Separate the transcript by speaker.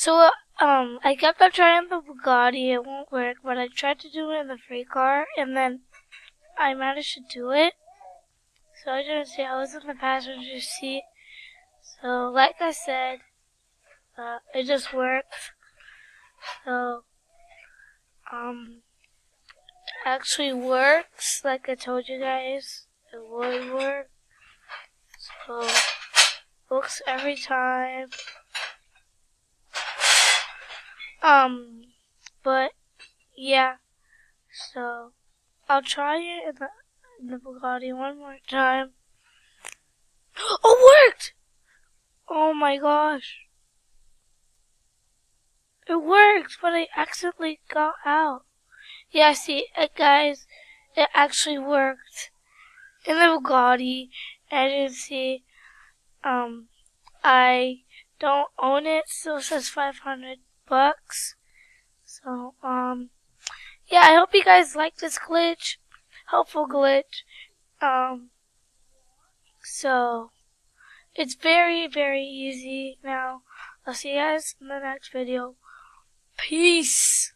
Speaker 1: So, I kept on trying the Buggati, it won't work, but I tried to do it in the free car, and then I managed to do it. So I didn't see, I was in the passenger seat. So, like I said, it just worked. So, actually works, like I told you guys, it would work. So, works every time. But yeah, so I'll try it in the Bugatti one more time. Oh, worked! Oh my gosh. It worked, but I accidentally got out. Yeah, see, guys, it actually worked. In the Bugatti, as you can see, I don't own it, so it says $500. So, yeah, I hope you guys like this glitch. Helpful glitch. So, it's very, very easy now. I'll see you guys in the next video. Peace!